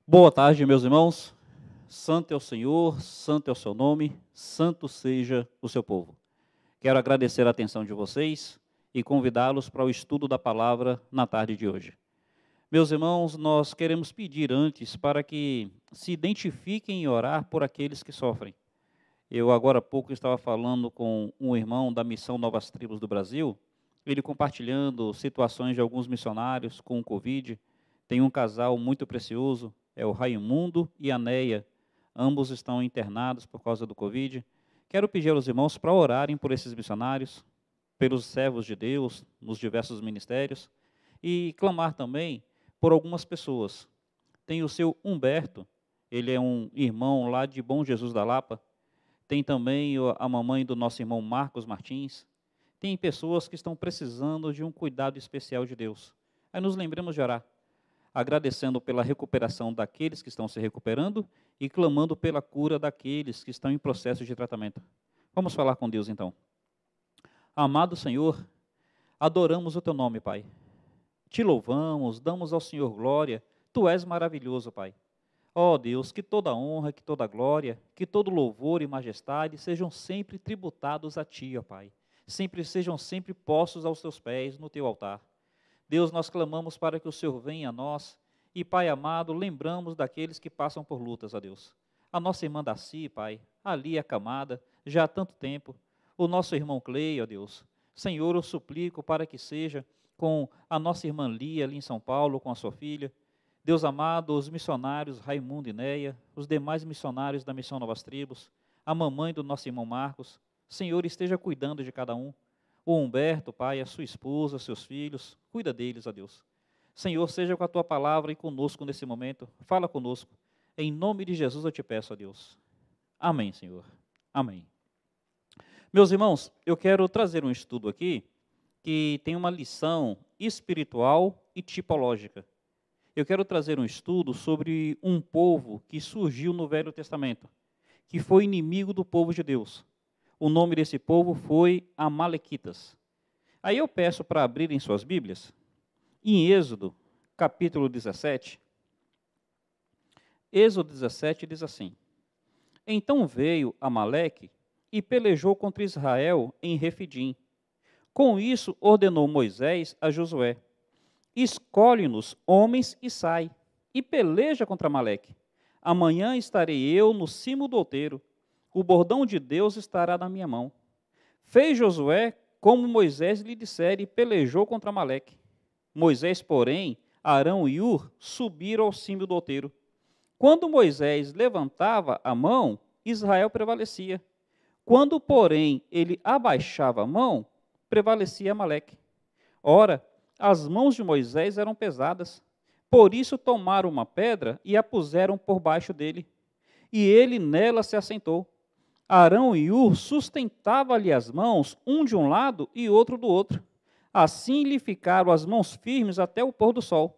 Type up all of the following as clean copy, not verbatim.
Boa tarde, meus irmãos. Santo é o Senhor, santo é o seu nome, santo seja o seu povo. Quero agradecer a atenção de vocês e convidá-los para o estudo da palavra na tarde de hoje. Meus irmãos, nós queremos pedir antes para que se identifiquem e orar por aqueles que sofrem. Eu agora há pouco estava falando com um irmão da missão Novas Tribos do Brasil, ele compartilhando situações de alguns missionários com o Covid. Tem um casal muito precioso, é o Raimundo e a Neia, ambos estão internados por causa do Covid. Quero pedir aos irmãos para orarem por esses missionários, pelos servos de Deus, nos diversos ministérios, e clamar também por algumas pessoas. Tem o seu Humberto, ele é um irmão lá de Bom Jesus da Lapa. Tem também a mamãe do nosso irmão Marcos Martins. Tem pessoas que estão precisando de um cuidado especial de Deus. Aí nos lembremos de orar, agradecendo pela recuperação daqueles que estão se recuperando e clamando pela cura daqueles que estão em processo de tratamento. Vamos falar com Deus então. Amado Senhor, adoramos o teu nome, Pai. Te louvamos, damos ao Senhor glória. Tu és maravilhoso, Pai. Ó Deus, que toda honra, que toda glória, que todo louvor e majestade sejam sempre tributados a Ti, ó Pai. Sejam sempre postos aos Teus pés no Teu altar. Deus, nós clamamos para que o Senhor venha a nós e, Pai amado, lembramos daqueles que passam por lutas, ó Deus. A nossa irmã Daci, Pai, ali acamada, já há tanto tempo. O nosso irmão Clei, ó Deus. Senhor, eu suplico para que seja com a nossa irmã Lia, ali em São Paulo, com a sua filha. Deus amado, os missionários Raimundo e Neia, os demais missionários da Missão Novas Tribos, a mamãe do nosso irmão Marcos, Senhor, esteja cuidando de cada um. O Humberto, Pai, a sua esposa, seus filhos, cuida deles, ó Deus. Senhor, seja com a Tua palavra e conosco nesse momento, fala conosco. Em nome de Jesus eu te peço, ó Deus. Amém, Senhor. Amém. Meus irmãos, eu quero trazer um estudo aqui que tem uma lição espiritual e tipológica. Eu quero trazer um estudo sobre um povo que surgiu no Velho Testamento, que foi inimigo do povo de Deus. O nome desse povo foi Amalequitas. Aí eu peço para abrirem suas Bíblias, em Êxodo, capítulo 17. Êxodo 17 diz assim: Então veio Amaleque e pelejou contra Israel em Refidim. Com isso ordenou Moisés a Josué: Escolhe-nos homens e sai, e peleja contra Amaleque. Amanhã estarei eu no cimo do outeiro, o bordão de Deus estará na minha mão. Fez Josué como Moisés lhe dissera e pelejou contra Amaleque. Moisés, porém, Arão e Ur subiram ao cimo do outeiro. Quando Moisés levantava a mão, Israel prevalecia. Quando, porém, ele abaixava a mão, prevalecia Amaleque. Ora, as mãos de Moisés eram pesadas, por isso tomaram uma pedra e a puseram por baixo dele, e ele nela se assentou. Arão e Ur sustentavam-lhe as mãos, um de um lado e outro do outro. Assim lhe ficaram as mãos firmes até o pôr do sol.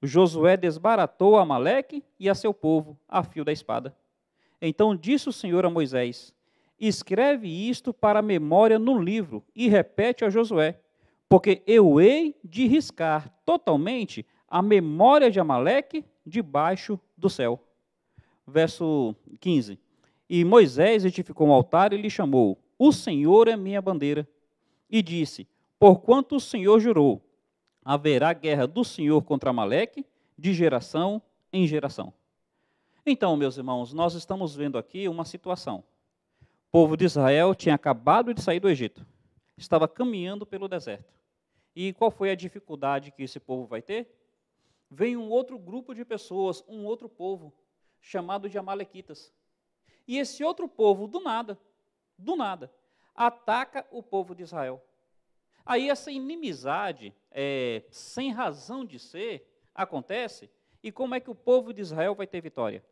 Josué desbaratou a Amaleque e a seu povo a fio da espada. Então disse o Senhor a Moisés: Escreve isto para a memória no livro e repete a Josué, porque eu hei de riscar totalmente a memória de Amaleque debaixo do céu. Verso 15. E Moisés edificou um altar e lhe chamou: O Senhor é minha bandeira. E disse: Porquanto o Senhor jurou, haverá guerra do Senhor contra Amaleque de geração em geração. Então, meus irmãos, nós estamos vendo aqui uma situação. O povo de Israel tinha acabado de sair do Egito, estava caminhando pelo deserto. E qual foi a dificuldade que esse povo vai ter? Vem um outro grupo de pessoas, um outro povo, chamado de Amalequitas. E esse outro povo, do nada, ataca o povo de Israel. Aí essa inimizade, sem razão de ser, acontece. E como é que o povo de Israel vai ter vitória?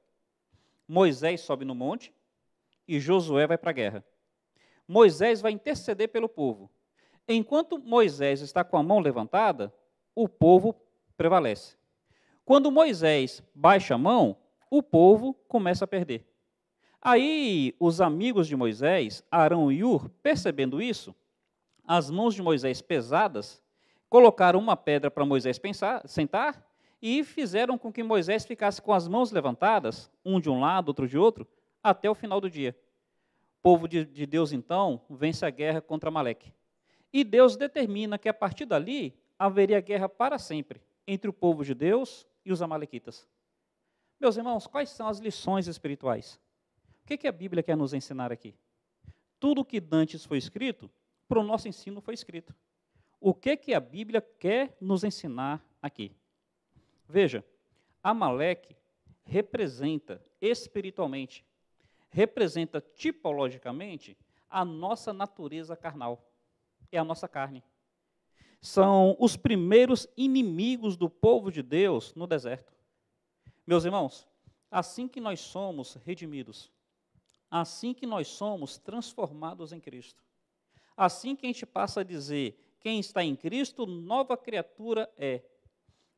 Moisés sobe no monte e Josué vai para a guerra. Moisés vai interceder pelo povo. Enquanto Moisés está com a mão levantada, o povo prevalece. Quando Moisés baixa a mão, o povo começa a perder. Aí os amigos de Moisés, Arão e Ur, percebendo isso, as mãos de Moisés pesadas, colocaram uma pedra para Moisés sentar e fizeram com que Moisés ficasse com as mãos levantadas, um de um lado, outro de outro, até o final do dia. O povo de Deus, então, vence a guerra contra Amaleque. E Deus determina que, a partir dali, haveria guerra para sempre entre o povo de Deus e os amalequitas. Meus irmãos, quais são as lições espirituais? O que a Bíblia quer nos ensinar aqui? Tudo o que dantes foi escrito, para o nosso ensino foi escrito. O que a Bíblia quer nos ensinar aqui? Veja, Amaleque representa espiritualmente, representa tipologicamente a nossa natureza carnal, é a nossa carne. São os primeiros inimigos do povo de Deus no deserto. Meus irmãos, assim que nós somos redimidos, assim que nós somos transformados em Cristo, assim que a gente passa a dizer, quem está em Cristo, nova criatura é.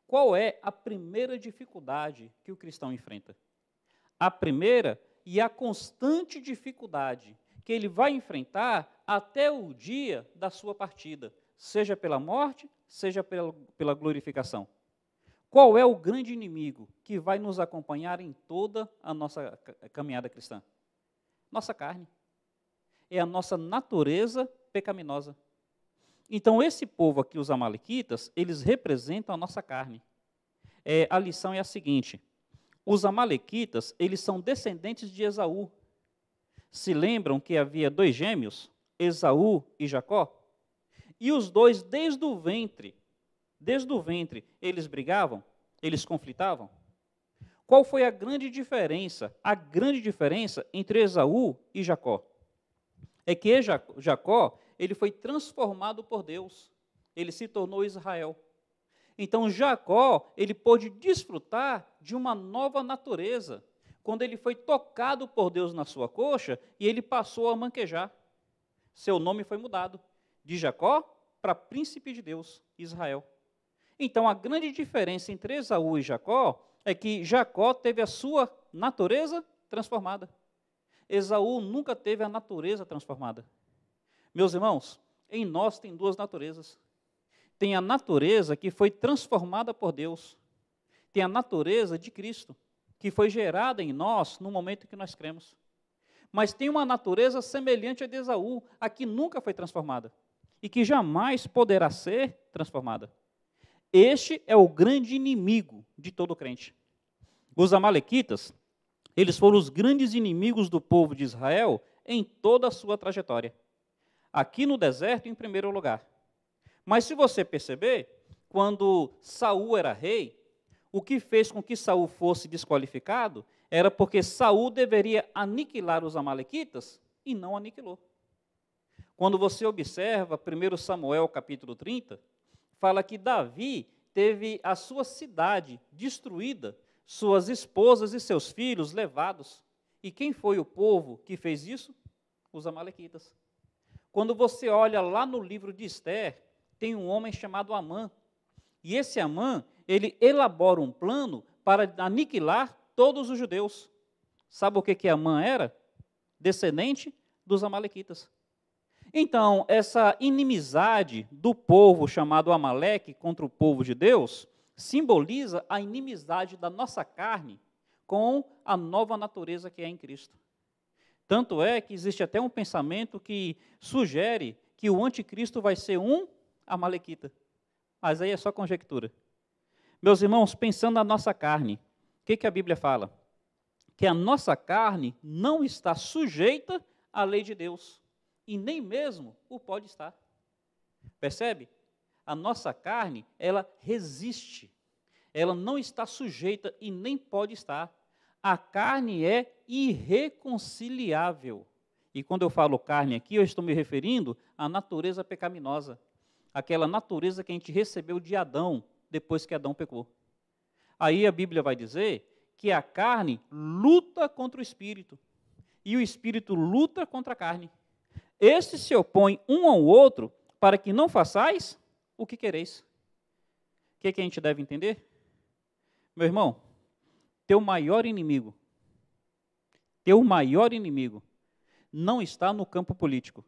Qual é a primeira dificuldade que o cristão enfrenta? A primeira e a constante dificuldade que ele vai enfrentar até o dia da sua partida, seja pela morte, seja pela glorificação. Qual é o grande inimigo que vai nos acompanhar em toda a nossa caminhada cristã? Nossa carne. É a nossa natureza pecaminosa. Então, esse povo aqui, os amalequitas, eles representam a nossa carne. A lição é a seguinte: os amalequitas, eles são descendentes de Esaú. Se lembram que havia 2 gêmeos, Esaú e Jacó? E os dois, desde o ventre, eles brigavam, eles conflitavam. Qual foi a grande diferença? A grande diferença entre Esaú e Jacó é que Jacó, ele foi transformado por Deus, ele se tornou Israel. Então Jacó, ele pôde desfrutar de uma nova natureza, quando ele foi tocado por Deus na sua coxa e ele passou a manquejar. Seu nome foi mudado de Jacó para príncipe de Deus, Israel. Então, a grande diferença entre Esaú e Jacó é que Jacó teve a sua natureza transformada. Esaú nunca teve a natureza transformada. Meus irmãos, em nós tem 2 naturezas. Tem a natureza que foi transformada por Deus. Tem a natureza de Cristo, que foi gerada em nós no momento que nós cremos. Mas tem uma natureza semelhante a de Esaú, a que nunca foi transformada e que jamais poderá ser transformada. Este é o grande inimigo de todo crente. Os amalequitas, eles foram os grandes inimigos do povo de Israel em toda a sua trajetória. Aqui no deserto, em primeiro lugar. Mas se você perceber, quando Saul era rei, o que fez com que Saul fosse desqualificado era porque Saul deveria aniquilar os amalequitas e não aniquilou. Quando você observa 1 Samuel capítulo 30, fala que Davi teve a sua cidade destruída, suas esposas e seus filhos levados. E quem foi o povo que fez isso? Os amalequitas. Quando você olha lá no livro de Esther, tem um homem chamado Amã. E esse Amã, ele elabora um plano para aniquilar todos os judeus. Sabe o que Amã era? Descendente dos amalequitas. Então, essa inimizade do povo chamado Amaleque contra o povo de Deus simboliza a inimizade da nossa carne com a nova natureza que é em Cristo. Tanto é que existe até um pensamento que sugere que o anticristo vai ser um amalequita. Mas aí é só conjectura. Meus irmãos, pensando na nossa carne, o que a Bíblia fala? Que a nossa carne não está sujeita à lei de Deus. E nem mesmo o pode estar. Percebe? A nossa carne, ela resiste. Ela não está sujeita e nem pode estar. A carne é irreconciliável. E quando eu falo carne aqui, eu estou me referindo à natureza pecaminosa. Aquela natureza que a gente recebeu de Adão, depois que Adão pecou. Aí a Bíblia vai dizer que a carne luta contra o espírito. E o espírito luta contra a carne. Estes se opõem um ao outro para que não façais o que quereis. O que a gente deve entender? Meu irmão, teu maior inimigo não está no campo político,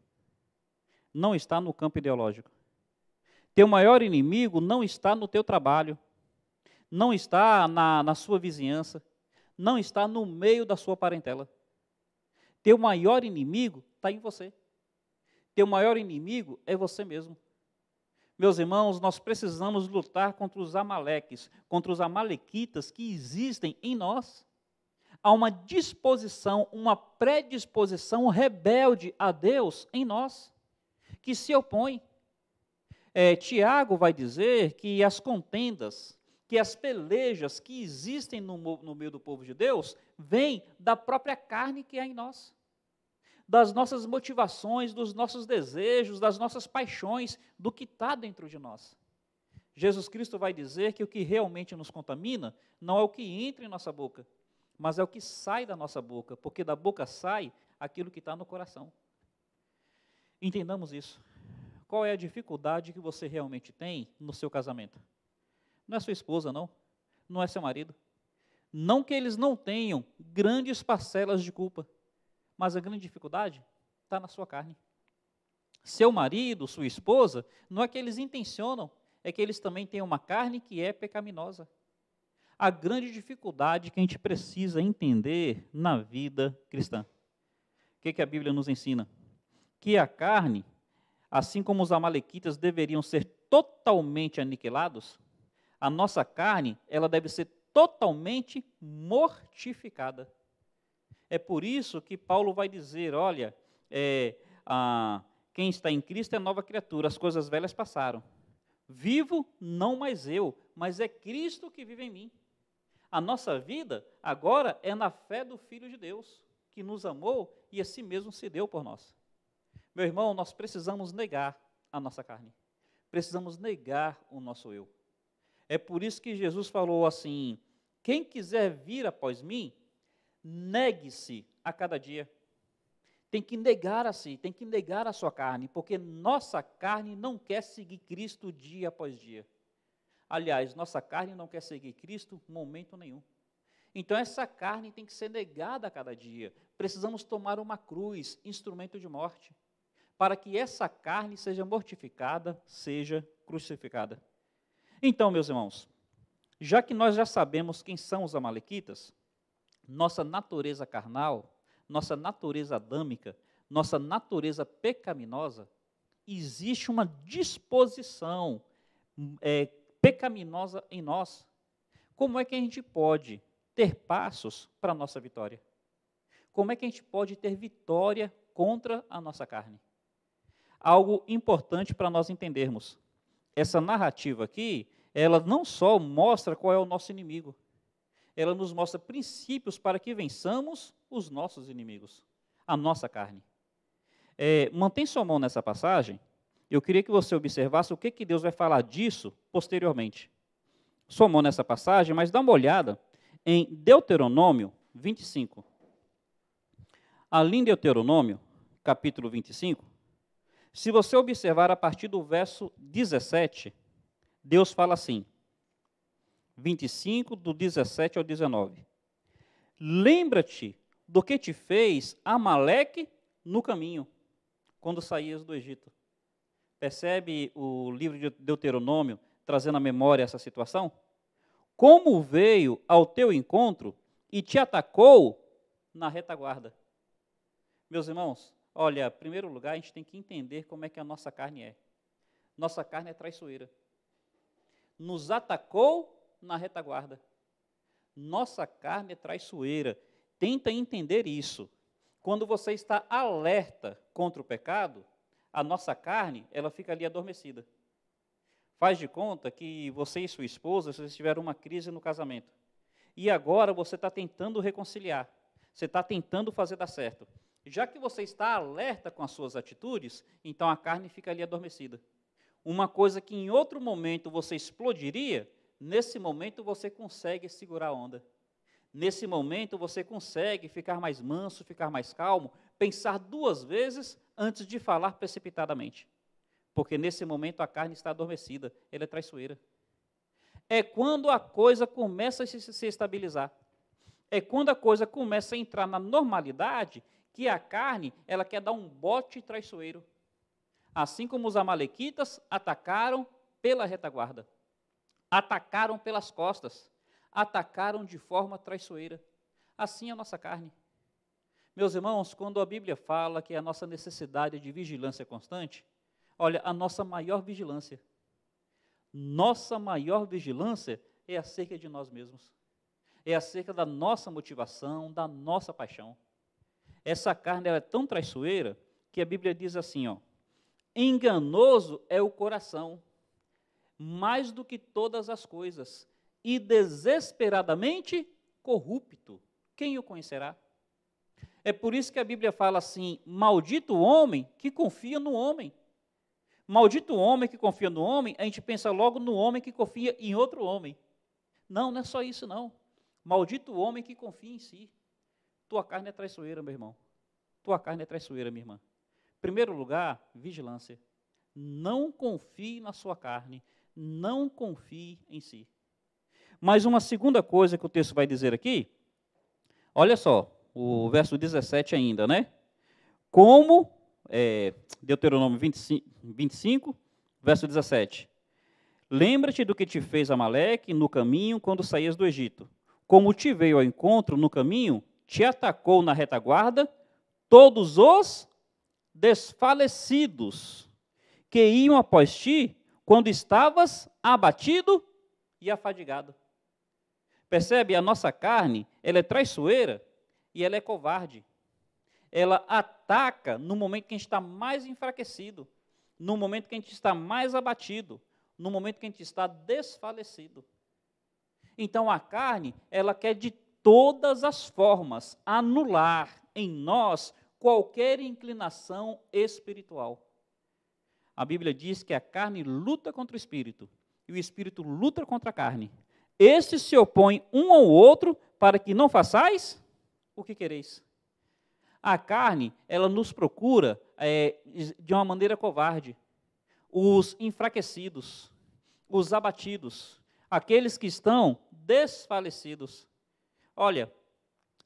não está no campo ideológico. Teu maior inimigo não está no teu trabalho, não está na sua vizinhança, não está no meio da sua parentela. Teu maior inimigo está em você. Teu maior inimigo é você mesmo. Meus irmãos, nós precisamos lutar contra os amaleques, contra os amalequitas que existem em nós. Há uma disposição, uma predisposição rebelde a Deus em nós, que se opõe. Tiago vai dizer que as contendas, que as pelejas que existem no meio do povo de Deus, vêm da própria carne que há em nós, das nossas motivações, dos nossos desejos, das nossas paixões, do que está dentro de nós. Jesus Cristo vai dizer que o que realmente nos contamina não é o que entra em nossa boca, mas é o que sai da nossa boca, porque da boca sai aquilo que está no coração. Entendamos isso. Qual é a dificuldade que você realmente tem no seu casamento? Não é sua esposa, não. Não é seu marido. Não que eles não tenham grandes parcelas de culpa, mas a grande dificuldade está na sua carne. Seu marido, sua esposa, não é que eles intencionam, é que eles também têm uma carne que é pecaminosa. A grande dificuldade que a gente precisa entender na vida cristã. O que a Bíblia nos ensina? Que a carne, assim como os amalequitas deveriam ser totalmente aniquilados, a nossa carne, ela deve ser totalmente mortificada. É por isso que Paulo vai dizer, olha, quem está em Cristo é nova criatura, as coisas velhas passaram. Vivo não mais eu, mas é Cristo que vive em mim. A nossa vida agora é na fé do Filho de Deus, que nos amou e a si mesmo se deu por nós. Meu irmão, nós precisamos negar a nossa carne. Precisamos negar o nosso eu. É por isso que Jesus falou assim, quem quiser vir após mim, negue-se a cada dia. Tem que negar a si, tem que negar a sua carne, porque nossa carne não quer seguir Cristo dia após dia. Aliás, nossa carne não quer seguir Cristo momento nenhum. Então essa carne tem que ser negada a cada dia. Precisamos tomar uma cruz, instrumento de morte, para que essa carne seja mortificada, seja crucificada. Então, meus irmãos, já que nós já sabemos quem são os amalequitas, nossa natureza carnal, nossa natureza adâmica, nossa natureza pecaminosa, existe uma disposição pecaminosa em nós. Como é que a gente pode ter passos para a nossa vitória? Como é que a gente pode ter vitória contra a nossa carne? Algo importante para nós entendermos. Essa narrativa aqui, ela não só mostra qual é o nosso inimigo, ela nos mostra princípios para que vençamos os nossos inimigos, a nossa carne. Mantém sua mão nessa passagem. Eu queria que você observasse o que Deus vai falar disso posteriormente. Sua mão nessa passagem, mas dá uma olhada em Deuteronômio 25. Ali em Deuteronômio, capítulo 25, se você observar a partir do verso 17, Deus fala assim, 25, do 17 ao 19. Lembra-te do que te fez Amaleque no caminho, quando saías do Egito. Percebe o livro de Deuteronômio trazendo à memória essa situação? Como veio ao teu encontro e te atacou na retaguarda. Meus irmãos, olha, em primeiro lugar, a gente tem que entender como é que a nossa carne é. Nossa carne é traiçoeira. Nos atacou na retaguarda. Nossa carne é traiçoeira. Tenta entender isso. Quando você está alerta contra o pecado, a nossa carne, ela fica ali adormecida. Faz de conta que você e sua esposa, vocês tiveram uma crise no casamento. E agora você está tentando reconciliar. Você está tentando fazer dar certo. Já que você está alerta com as suas atitudes, então a carne fica ali adormecida. Uma coisa que em outro momento você explodiria, nesse momento você consegue segurar a onda. Nesse momento você consegue ficar mais manso, ficar mais calmo, pensar duas vezes antes de falar precipitadamente. Porque nesse momento a carne está adormecida, ela é traiçoeira. É quando a coisa começa a se estabilizar. É quando a coisa começa a entrar na normalidade que a carne, ela quer dar um bote traiçoeiro. Assim como os amalequitas atacaram pela retaguarda. atacaram pelas costas, atacaram de forma traiçoeira. Assim é a nossa carne. Meus irmãos, quando a Bíblia fala que a nossa necessidade de vigilância constante, olha, a nossa maior vigilância é acerca de nós mesmos. É acerca da nossa motivação, da nossa paixão. Essa carne ela é tão traiçoeira que a Bíblia diz assim, ó, enganoso é o coração, mais do que todas as coisas, e desesperadamente corrupto. Quem o conhecerá? É por isso que a Bíblia fala assim, maldito o homem que confia no homem. Maldito o homem que confia no homem, a gente pensa logo no homem que confia em outro homem. Não, não é só isso não. Maldito o homem que confia em si. Tua carne é traiçoeira, meu irmão. Tua carne é traiçoeira, minha irmã. Em primeiro lugar, vigilância. Não confie na sua carne, não confie em si. Mas uma segunda coisa que o texto vai dizer aqui, olha só, o verso 17 ainda, né? Como, Deuteronômio 25, verso 17. Lembra-te do que te fez Amaleque no caminho quando saías do Egito. Como te veio ao encontro no caminho, te atacou na retaguarda, todos os desfalecidos que iam após ti, quando estavas abatido e afadigado. Percebe? A nossa carne, ela é traiçoeira e ela é covarde. Ela ataca no momento que a gente está mais enfraquecido, no momento que a gente está mais abatido, no momento que a gente está desfalecido. Então a carne, ela quer de todas as formas anular em nós qualquer inclinação espiritual. A Bíblia diz que a carne luta contra o espírito e o espírito luta contra a carne. Estes se opõem um ao outro para que não façais o que quereis. A carne, ela nos procura de uma maneira covarde. Os enfraquecidos, os abatidos, aqueles que estão desfalecidos. Olha,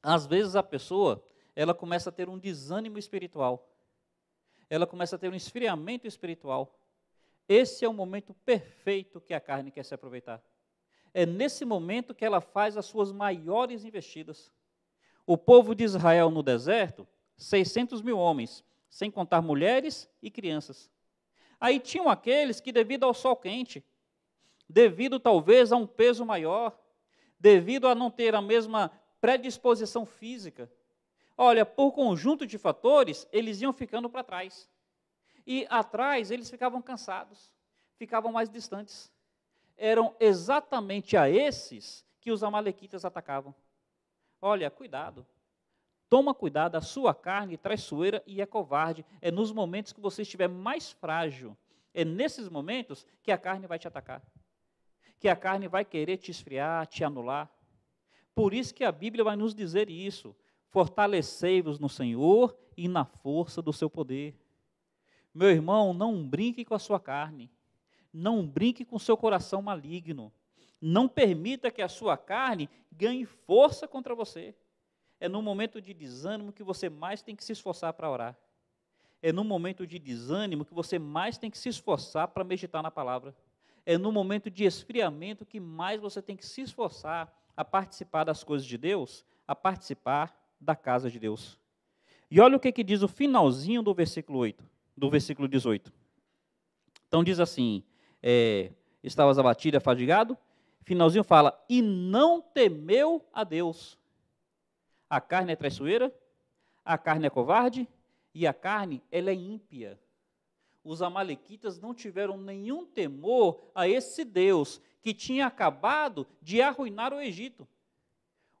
às vezes a pessoa, ela começa a ter um desânimo espiritual. Ela começa a ter um esfriamento espiritual. Esse é o momento perfeito que a carne quer se aproveitar. É nesse momento que ela faz as suas maiores investidas. O povo de Israel no deserto, 600 mil homens, sem contar mulheres e crianças. Aí tinham aqueles que, devido ao sol quente, devido talvez a um peso maior, devido a não ter a mesma predisposição física, olha, por conjunto de fatores, eles iam ficando para trás. E atrás eles ficavam cansados, ficavam mais distantes. Eram exatamente a esses que os amalequitas atacavam. Olha, cuidado. Toma cuidado, a sua carne traiçoeira e é covarde. É nos momentos que você estiver mais frágil. É nesses momentos que a carne vai te atacar. Que a carne vai querer te esfriar, te anular. Por isso que a Bíblia vai nos dizer isso. Fortalecei-vos no Senhor e na força do seu poder. Meu irmão, não brinque com a sua carne. Não brinque com o seu coração maligno. Não permita que a sua carne ganhe força contra você. É no momento de desânimo que você mais tem que se esforçar para orar. É no momento de desânimo que você mais tem que se esforçar para meditar na palavra. É no momento de esfriamento que mais você tem que se esforçar a participar das coisas de Deus, a participar da casa de Deus. E olha o que diz o finalzinho do versículo 8, do versículo 18. Então diz assim, estavas abatido e afadigado, finalzinho fala, e não temeu a Deus. A carne é traiçoeira, a carne é covarde, e a carne, ela é ímpia. Os amalequitas não tiveram nenhum temor a esse Deus que tinha acabado de arruinar o Egito.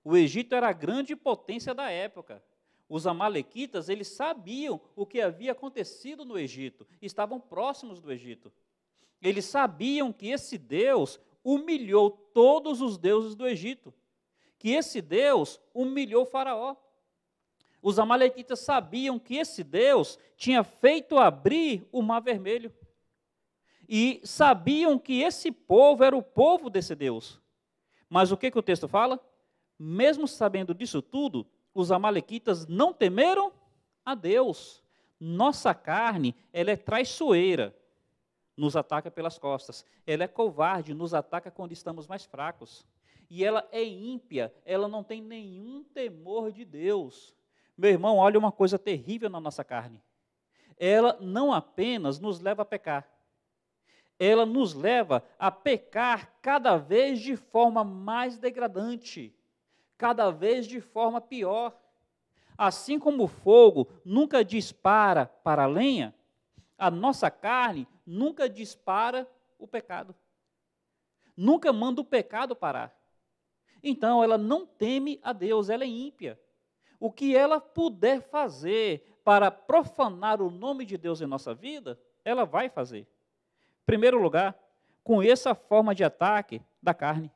O Egito era a grande potência da época. Os amalequitas, eles sabiam o que havia acontecido no Egito, estavam próximos do Egito. Eles sabiam que esse Deus humilhou todos os deuses do Egito, que esse Deus humilhou o faraó. Os amalequitas sabiam que esse Deus tinha feito abrir o Mar Vermelho. E sabiam que esse povo era o povo desse Deus. Mas o que o texto fala? Mesmo sabendo disso tudo, os amalequitas não temeram a Deus. Nossa carne, ela é traiçoeira. nos ataca pelas costas. Ela é covarde, nos ataca quando estamos mais fracos. E ela é ímpia, ela não tem nenhum temor de Deus. Meu irmão, olha uma coisa terrível na nossa carne. Ela não apenas nos leva a pecar, ela nos leva a pecar cada vez de forma mais degradante, cada vez de forma pior. Assim como o fogo nunca dispara para a lenha, a nossa carne nunca dispara o pecado. Nunca manda o pecado parar. Então, ela não teme a Deus, ela é ímpia. O que ela puder fazer para profanar o nome de Deus em nossa vida, ela vai fazer. Em primeiro lugar, conheça a forma de ataque da carne.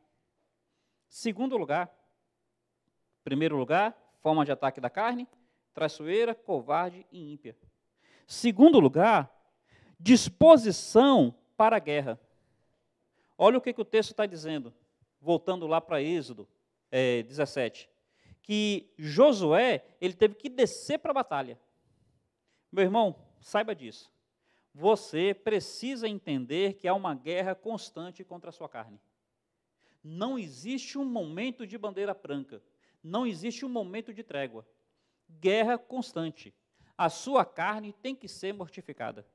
Segundo lugar, primeiro lugar, forma de ataque da carne, traiçoeira, covarde e ímpia. Segundo lugar, disposição para a guerra. Olha o que o texto está dizendo, voltando lá para Êxodo 17, que Josué, ele teve que descer para a batalha. Meu irmão, saiba disso. Você precisa entender que há uma guerra constante contra a sua carne. Não existe um momento de bandeira branca. Não existe um momento de trégua. Guerra constante. A sua carne tem que ser mortificada.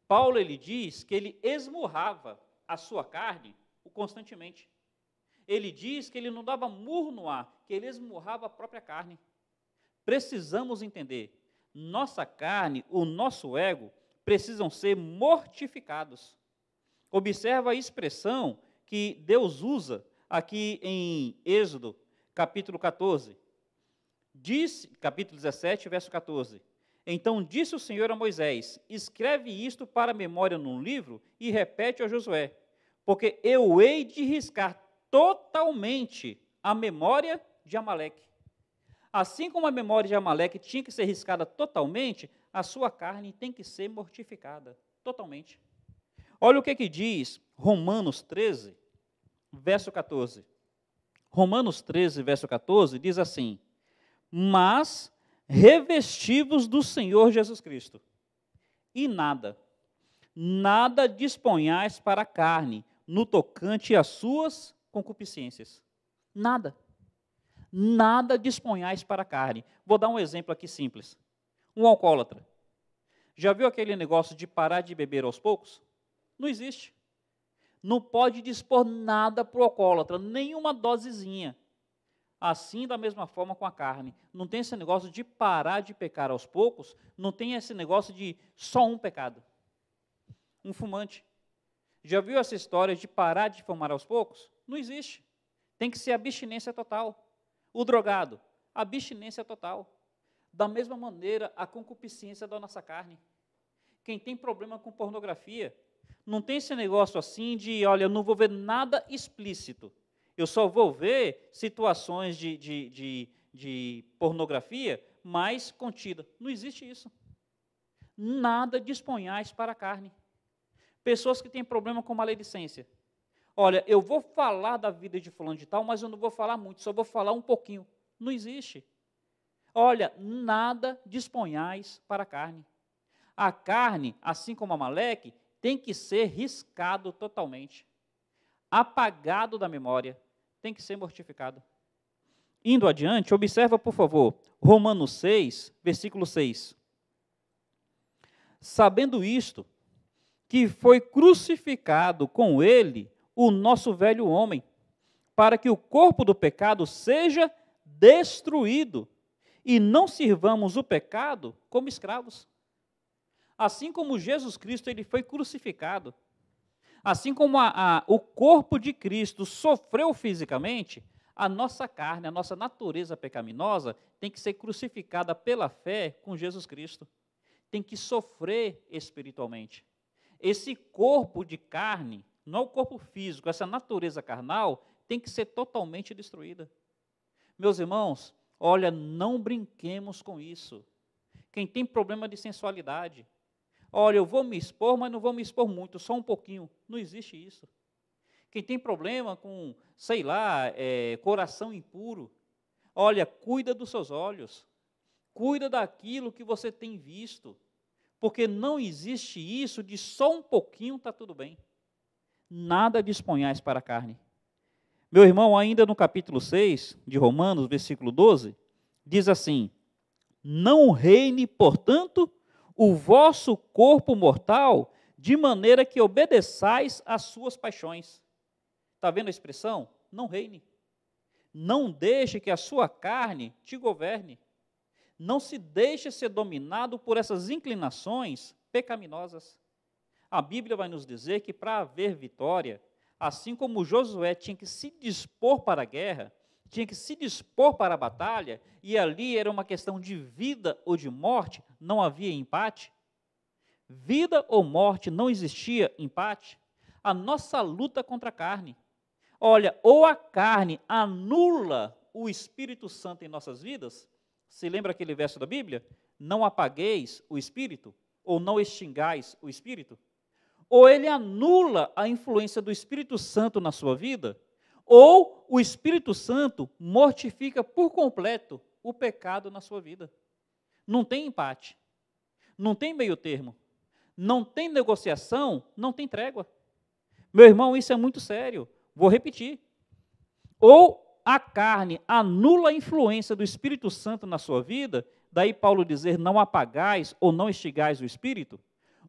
Paulo, ele diz que ele esmurrava a sua carne constantemente. Ele diz que ele não dava murro no ar, que ele esmurrava a própria carne. Precisamos entender, nossa carne, o nosso ego, precisam ser mortificados. Observa a expressão que Deus usa aqui em Êxodo, capítulo 14. Capítulo 17, verso 14. Então disse o Senhor a Moisés, escreve isto para a memória num livro e repete a Josué, porque eu hei de riscar totalmente a memória de Amaleque. Assim como a memória de Amaleque tinha que ser riscada totalmente, a sua carne tem que ser mortificada totalmente. Olha o que diz Romanos 13, verso 14. Romanos 13, verso 14, diz assim, mas revestivos do Senhor Jesus Cristo, e nada disponhais para a carne, no tocante às suas concupiscências. Nada disponhais para a carne. Vou dar um exemplo aqui simples. Um alcoólatra. Já viu aquele negócio de parar de beber aos poucos? Não existe. Não pode dispor nada para o alcoólatra, nenhuma dosezinha. Assim, da mesma forma com a carne. Não tem esse negócio de parar de pecar aos poucos, não tem esse negócio de só um pecado. Um fumante. Já viu essa história de parar de fumar aos poucos? Não existe. Tem que ser abstinência total. O drogado, abstinência total. Da mesma maneira, a concupiscência da nossa carne. Quem tem problema com pornografia, não tem esse negócio assim de, olha, eu não vou ver nada explícito. Eu só vou ver situações de pornografia mais contida. Não existe isso. Nada disponhais para a carne. Pessoas que têm problema com maledicência. Olha, eu vou falar da vida de fulano de tal, mas eu não vou falar muito, só vou falar um pouquinho. Não existe. Olha, nada disponhais para a carne. A carne, assim como Amaleque, tem que ser riscado totalmente. Apagado da memória, tem que ser mortificado. Indo adiante, observa, por favor, Romanos 6, versículo 6. Sabendo isto, que foi crucificado com ele o nosso velho homem, para que o corpo do pecado seja destruído, e não sirvamos o pecado como escravos. Assim como Jesus Cristo ele foi crucificado, assim como o corpo de Cristo sofreu fisicamente, a nossa carne, a nossa natureza pecaminosa tem que ser crucificada pela fé com Jesus Cristo. Tem que sofrer espiritualmente. Esse corpo de carne, não é o corpo físico, essa natureza carnal tem que ser totalmente destruída. Meus irmãos, olha, não brinquemos com isso. Quem tem problema de sensualidade, olha, eu vou me expor, mas não vou me expor muito, só um pouquinho. Não existe isso. Quem tem problema com, sei lá, coração impuro, olha, cuida dos seus olhos. Cuida daquilo que você tem visto. porque não existe isso de só um pouquinho está tudo bem. Nada disponhais para a carne. Meu irmão, ainda no capítulo 6 de Romanos, versículo 12, diz assim: não reine, portanto, o vosso corpo mortal, de maneira que obedeçais às suas paixões. Está vendo a expressão? Não reine. Não deixe que a sua carne te governe. Não se deixe ser dominado por essas inclinações pecaminosas. A Bíblia vai nos dizer que para haver vitória, assim como Josué tinha que se dispor para a guerra, tinha que se dispor para a batalha, e ali era uma questão de vida ou de morte, não havia empate. Vida ou morte, não existia empate. A nossa luta contra a carne. Olha, ou a carne anula o Espírito Santo em nossas vidas, se lembra aquele verso da Bíblia? Não apagueis o Espírito, ou não extingais o Espírito. Ou ele anula a influência do Espírito Santo na sua vida, ou o Espírito Santo mortifica por completo o pecado na sua vida. Não tem empate, não tem meio termo, não tem negociação, não tem trégua. Meu irmão, isso é muito sério. Vou repetir. Ou a carne anula a influência do Espírito Santo na sua vida, daí Paulo dizer, não apagais ou não extingais o Espírito,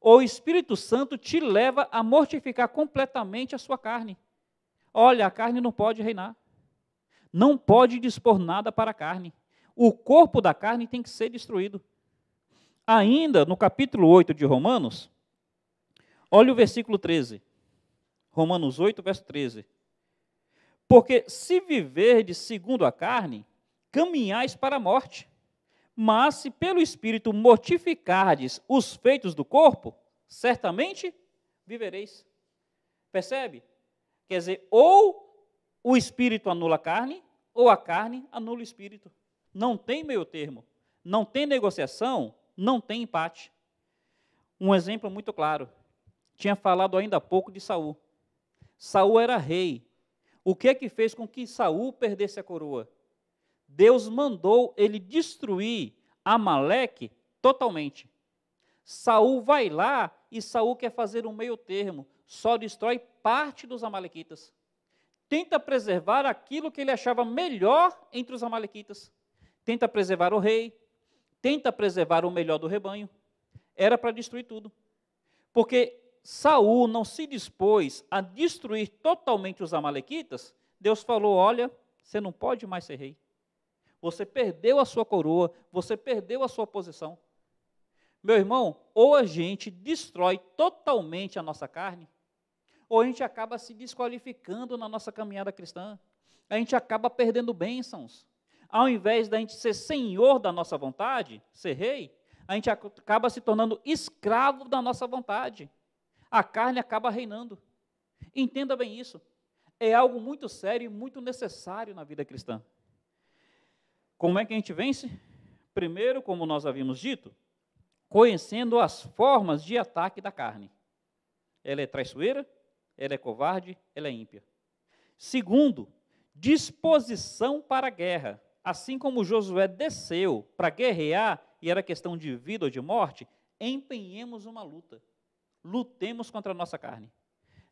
ou o Espírito Santo te leva a mortificar completamente a sua carne. Olha, a carne não pode reinar. Não pode dispor nada para a carne. O corpo da carne tem que ser destruído. Ainda no capítulo 8 de Romanos, olha o versículo 13. Romanos 8, verso 13. Porque se viverdes segundo a carne, caminhais para a morte. Mas se pelo Espírito mortificardes os feitos do corpo, certamente vivereis. Percebe? Quer dizer, ou o Espírito anula a carne, ou a carne anula o Espírito. Não tem meio termo, não tem negociação, não tem empate. Um exemplo muito claro. Tinha falado ainda há pouco de Saul. Saul era rei. O que é que fez com que Saul perdesse a coroa? Deus mandou ele destruir Amaleque totalmente. Saul vai lá e Saul quer fazer um meio termo, só destrói parte dos amalequitas. Tenta preservar aquilo que ele achava melhor entre os amalequitas. Tenta preservar o rei, tenta preservar o melhor do rebanho. Era para destruir tudo. Porque Saul não se dispôs a destruir totalmente os amalequitas, Deus falou, olha, você não pode mais ser rei. Você perdeu a sua coroa, você perdeu a sua posição. Meu irmão, ou a gente destrói totalmente a nossa carne, ou a gente acaba se desqualificando na nossa caminhada cristã. A gente acaba perdendo bênçãos. Ao invés da gente ser senhor da nossa vontade, ser rei, a gente acaba se tornando escravo da nossa vontade. A carne acaba reinando. Entenda bem isso. É algo muito sério e muito necessário na vida cristã. Como é que a gente vence? Primeiro, como nós havíamos dito, conhecendo as formas de ataque da carne. Ela é traiçoeira, ela é covarde, ela é ímpia. Segundo, disposição para a guerra. Assim como Josué desceu para guerrear, e era questão de vida ou de morte, empenhemos uma luta. Lutemos contra a nossa carne.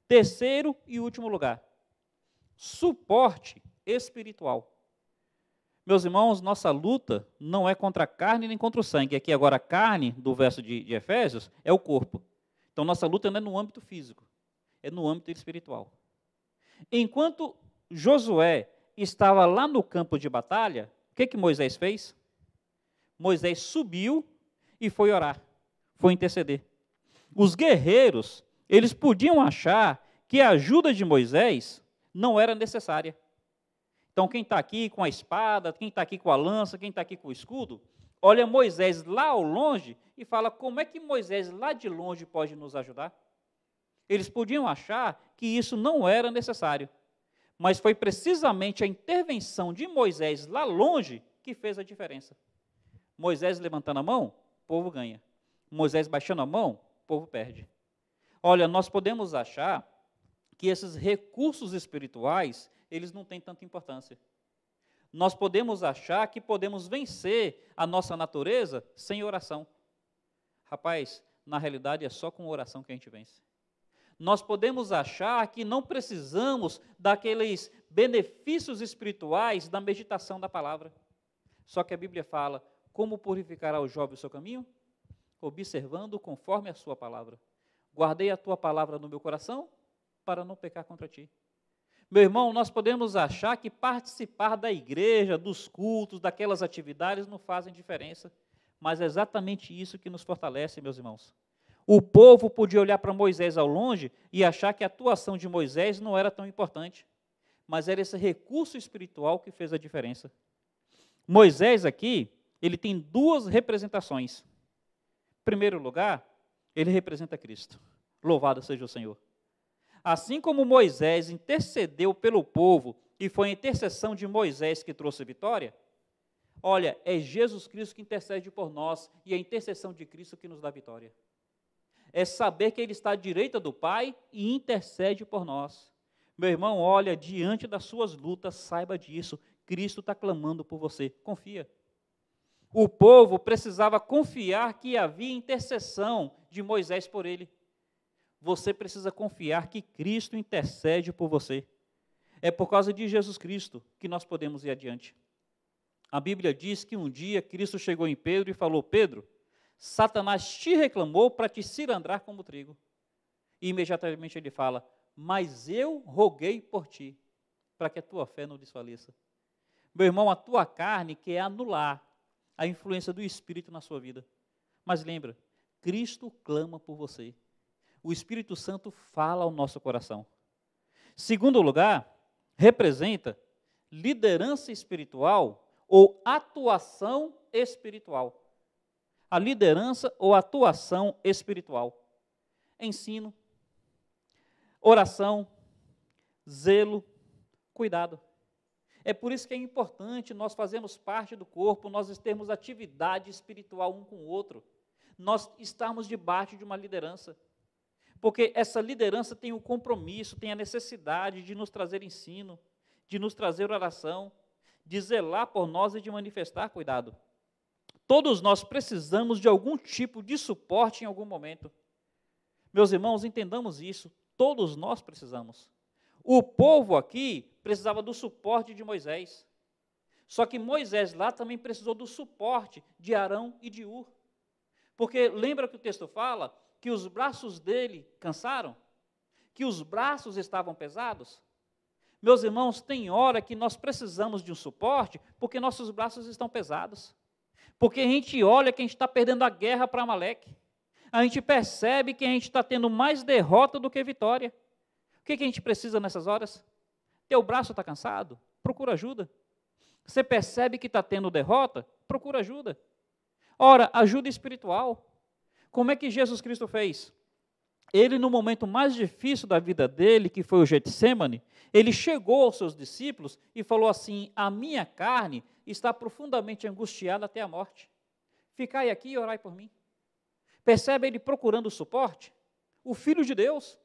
Terceiro e último lugar, suporte espiritual. Meus irmãos, nossa luta não é contra a carne nem contra o sangue. Aqui agora a carne, do verso de Efésios, é o corpo. Então nossa luta não é no âmbito físico, é no âmbito espiritual. Enquanto Josué estava lá no campo de batalha, o que Moisés fez? Moisés subiu e foi orar, foi interceder. Os guerreiros, eles podiam achar que a ajuda de Moisés não era necessária. Então, quem está aqui com a espada, quem está aqui com a lança, quem está aqui com o escudo, olha Moisés lá ao longe e fala, como é que Moisés lá de longe pode nos ajudar? Eles podiam achar que isso não era necessário, mas foi precisamente a intervenção de Moisés lá longe que fez a diferença. Moisés levantando a mão, o povo ganha. Moisés baixando a mão, o povo perde. Olha, nós podemos achar que esses recursos espirituais, eles não têm tanta importância. Nós podemos achar que podemos vencer a nossa natureza sem oração. Rapaz, na realidade é só com oração que a gente vence. Nós podemos achar que não precisamos daqueles benefícios espirituais da meditação da palavra. Só que a Bíblia fala, como purificará o jovem o seu caminho? Observando conforme a sua palavra. Guardei a tua palavra no meu coração, para não pecar contra ti. Meu irmão, nós podemos achar que participar da igreja, dos cultos, daquelas atividades não fazem diferença, mas é exatamente isso que nos fortalece, meus irmãos. O povo podia olhar para Moisés ao longe e achar que a atuação de Moisés não era tão importante, mas era esse recurso espiritual que fez a diferença. Moisés aqui, ele tem duas representações. Em primeiro lugar, ele representa Cristo. Louvado seja o Senhor. Assim como Moisés intercedeu pelo povo e foi a intercessão de Moisés que trouxe vitória, olha, é Jesus Cristo que intercede por nós e é a intercessão de Cristo que nos dá vitória. É saber que Ele está à direita do Pai e intercede por nós. Meu irmão, olha, diante das suas lutas, saiba disso, Cristo está clamando por você, confia. O povo precisava confiar que havia intercessão de Moisés por ele. Você precisa confiar que Cristo intercede por você. É por causa de Jesus Cristo que nós podemos ir adiante. A Bíblia diz que um dia Cristo chegou em Pedro e falou, Pedro, Satanás te reclamou para te cirandrar como trigo. E imediatamente ele fala, mas eu roguei por ti, para que a tua fé não desfaleça. Meu irmão, a tua carne quer anular a influência do Espírito na sua vida. Mas lembra, Cristo clama por você. O Espírito Santo fala ao nosso coração. Segundo lugar, representa liderança espiritual ou atuação espiritual. A liderança ou atuação espiritual. Ensino, oração, zelo, cuidado. É por isso que é importante nós fazermos parte do corpo, nós termos atividade espiritual um com o outro, nós estarmos debaixo de uma liderança. Porque essa liderança tem o compromisso, tem a necessidade de nos trazer ensino, de nos trazer oração, de zelar por nós e de manifestar cuidado. Todos nós precisamos de algum tipo de suporte em algum momento. Meus irmãos, entendamos isso, todos nós precisamos. O povo aqui precisava do suporte de Moisés. Só que Moisés lá também precisou do suporte de Arão e de Ur. Porque lembra que o texto fala que os braços dele cansaram? Que os braços estavam pesados? Meus irmãos, tem hora que nós precisamos de um suporte porque nossos braços estão pesados. Porque a gente olha que a gente está perdendo a guerra para Amaleque. A gente percebe que a gente está tendo mais derrota do que vitória. O que a gente precisa nessas horas? Teu braço está cansado? Procura ajuda. Você percebe que está tendo derrota? Procura ajuda. Ora, ajuda espiritual. Como é que Jesus Cristo fez? Ele, no momento mais difícil da vida dele, que foi o Getsêmani, ele chegou aos seus discípulos e falou assim, a minha carne está profundamente angustiada até a morte. Ficai aqui e orai por mim. Percebe ele procurando suporte? O Filho de Deus.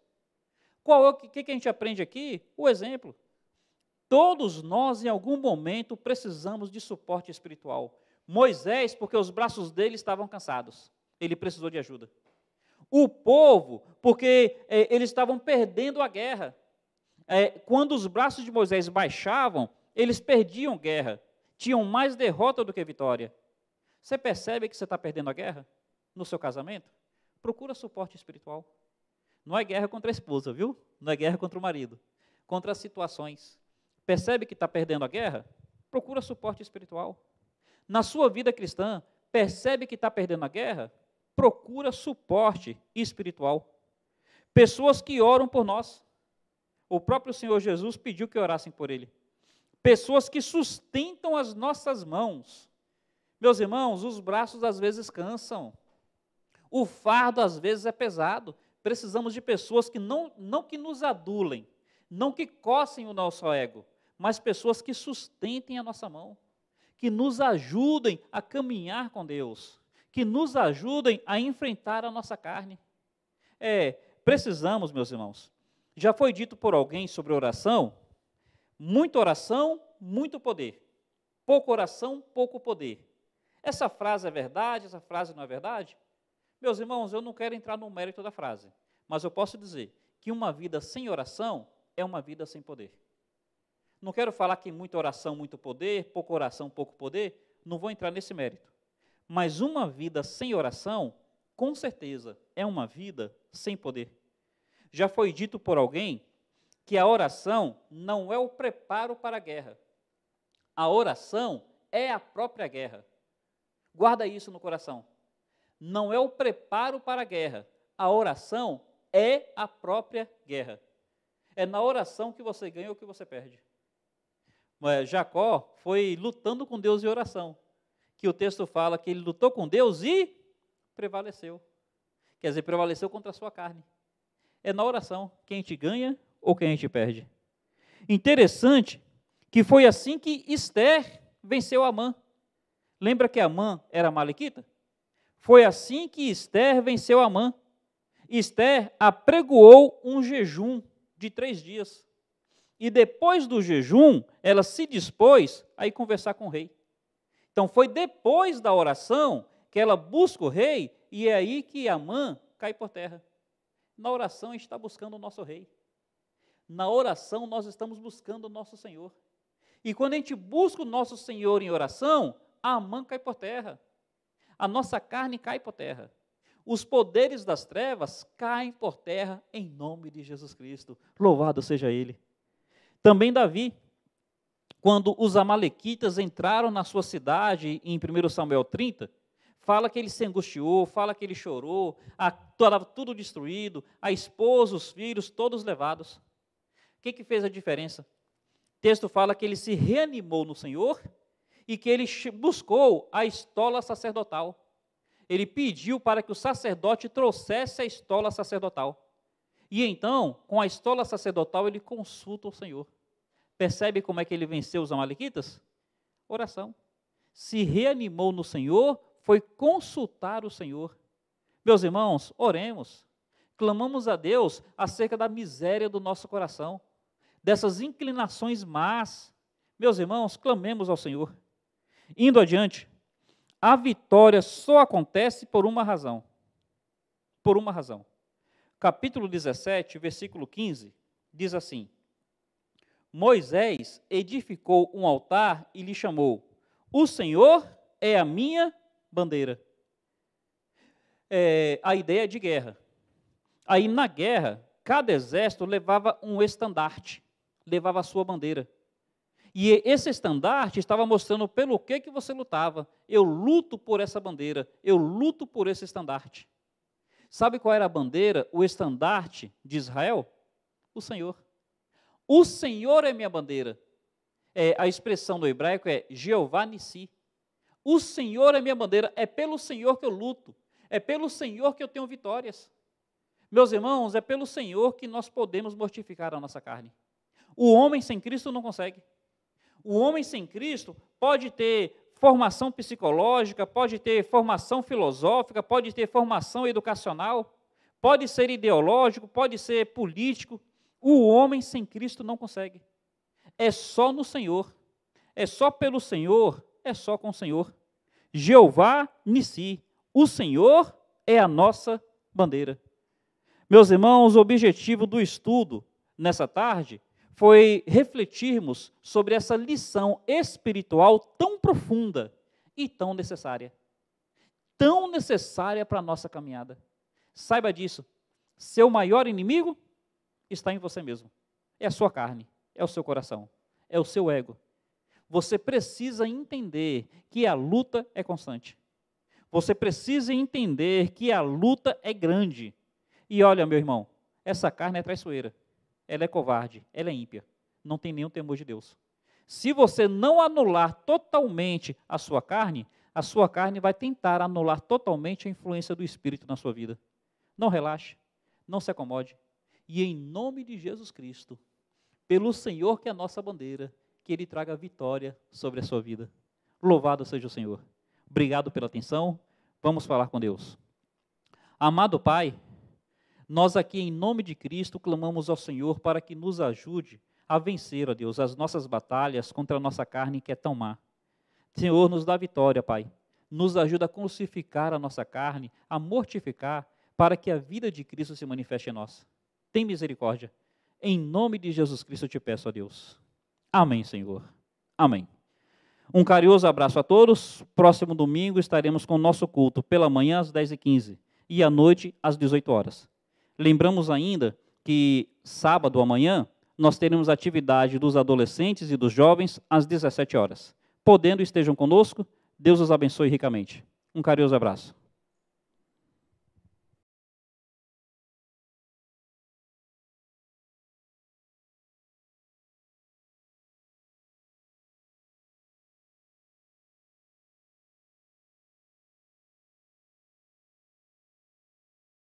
O que a gente aprende aqui? O exemplo. Todos nós, em algum momento, precisamos de suporte espiritual. Moisés, porque os braços dele estavam cansados. Ele precisou de ajuda. O povo, porque eles estavam perdendo a guerra. Quando os braços de Moisés baixavam, eles perdiam guerra. Tinham mais derrota do que vitória. Você percebe que você está perdendo a guerra? No seu casamento? Procura suporte espiritual. Não é guerra contra a esposa, viu? Não é guerra contra o marido. Contra as situações. Percebe que está perdendo a guerra? Procura suporte espiritual. Na sua vida cristã, percebe que está perdendo a guerra? Procura suporte espiritual. Pessoas que oram por nós. O próprio Senhor Jesus pediu que orassem por ele. Pessoas que sustentam as nossas mãos. Meus irmãos, os braços às vezes cansam. O fardo às vezes é pesado. Precisamos de pessoas que não que nos adulem, não que cossem o nosso ego, mas pessoas que sustentem a nossa mão, que nos ajudem a caminhar com Deus, que nos ajudem a enfrentar a nossa carne. Precisamos, meus irmãos. Já foi dito por alguém sobre oração, muito poder. Pouca oração, pouco poder. Essa frase é verdade? Essa frase não é verdade? Meus irmãos, eu não quero entrar no mérito da frase, mas eu posso dizer que uma vida sem oração é uma vida sem poder. Não quero falar que muita oração, muito poder, pouca oração, pouco poder, não vou entrar nesse mérito. Mas uma vida sem oração, com certeza, é uma vida sem poder. Já foi dito por alguém que a oração não é o preparo para a guerra. A oração é a própria guerra. Guarda isso no coração. Não é o preparo para a guerra. A oração é a própria guerra. É na oração que você ganha ou que você perde. Jacó foi lutando com Deus em oração, que o texto fala que ele lutou com Deus e prevaleceu. Quer dizer, prevaleceu contra a sua carne. É na oração que a gente ganha ou que a gente perde. Interessante que foi assim que Esther venceu Amã. Lembra que Amã era amalequita? Foi assim que Esther venceu Amã. Esther apregoou um jejum de 3 dias. E depois do jejum, ela se dispôs a ir conversar com o rei. Então foi depois da oração que ela busca o rei, e é aí que Amã cai por terra. Na oração a gente está buscando o nosso rei. Na oração nós estamos buscando o nosso Senhor. E quando a gente busca o nosso Senhor em oração, Amã cai por terra. A nossa carne cai por terra. Os poderes das trevas caem por terra em nome de Jesus Cristo. Louvado seja Ele. Também Davi, quando os amalequitas entraram na sua cidade, em 1 Samuel 30, fala que ele se angustiou, fala que ele chorou, estava tudo destruído, a esposa, os filhos, todos levados. O que fez a diferença? O texto fala que ele se reanimou no Senhor e que ele buscou a estola sacerdotal. Ele pediu para que o sacerdote trouxesse a estola sacerdotal. E então, com a estola sacerdotal, ele consulta o Senhor. Percebe como é que ele venceu os amalequitas? Oração. Se reanimou no Senhor, foi consultar o Senhor. Meus irmãos, oremos. Clamamos a Deus acerca da miséria do nosso coração, dessas inclinações más. Meus irmãos, clamemos ao Senhor. Indo adiante, a vitória só acontece por uma razão. Por uma razão. Capítulo 17, versículo 15, diz assim: Moisés edificou um altar e lhe chamou: O Senhor é a minha bandeira. A ideia é de guerra. Aí na guerra, cada exército levava um estandarte, levava a sua bandeira. E esse estandarte estava mostrando pelo que você lutava. Eu luto por essa bandeira, eu luto por esse estandarte. Sabe qual era a bandeira, o estandarte de Israel? O Senhor. O Senhor é minha bandeira. A expressão do hebraico é Jeová Nissi. O Senhor é minha bandeira, é pelo Senhor que eu luto, é pelo Senhor que eu tenho vitórias. Meus irmãos, é pelo Senhor que nós podemos mortificar a nossa carne. O homem sem Cristo não consegue. O homem sem Cristo pode ter formação psicológica, pode ter formação filosófica, pode ter formação educacional, pode ser ideológico, pode ser político. O homem sem Cristo não consegue. É só no Senhor, é só pelo Senhor, é só com o Senhor. Jeová Nissi, o Senhor é a nossa bandeira. Meus irmãos, o objetivo do estudo nessa tarde foi refletirmos sobre essa lição espiritual tão profunda e tão necessária para a nossa caminhada. Saiba disso, seu maior inimigo está em você mesmo, é a sua carne, é o seu coração, é o seu ego. Você precisa entender que a luta é constante, você precisa entender que a luta é grande. E olha, meu irmão, essa carne é traiçoeira, ela é covarde, ela é ímpia, não tem nenhum temor de Deus. Se você não anular totalmente a sua carne vai tentar anular totalmente a influência do Espírito na sua vida. Não relaxe, não se acomode. E em nome de Jesus Cristo, pelo Senhor que é a nossa bandeira, que Ele traga vitória sobre a sua vida. Louvado seja o Senhor. Obrigado pela atenção, vamos falar com Deus. Amado Pai, nós aqui em nome de Cristo clamamos ao Senhor para que nos ajude a vencer, ó Deus, as nossas batalhas contra a nossa carne que é tão má. Senhor, nos dá vitória, Pai. nos ajuda a crucificar a nossa carne, a mortificar, para que a vida de Cristo se manifeste em nós. Tem misericórdia. Em nome de Jesus Cristo eu te peço, ó Deus. Amém, Senhor. Amém. Um carinhoso abraço a todos. Próximo domingo estaremos com o nosso culto, pela manhã às 10h15 e à noite às 18 horas. Lembramos ainda que sábado amanhã nós teremos atividade dos adolescentes e dos jovens às 17 horas. Podendo, estejam conosco. Deus os abençoe ricamente. Um carinhoso abraço.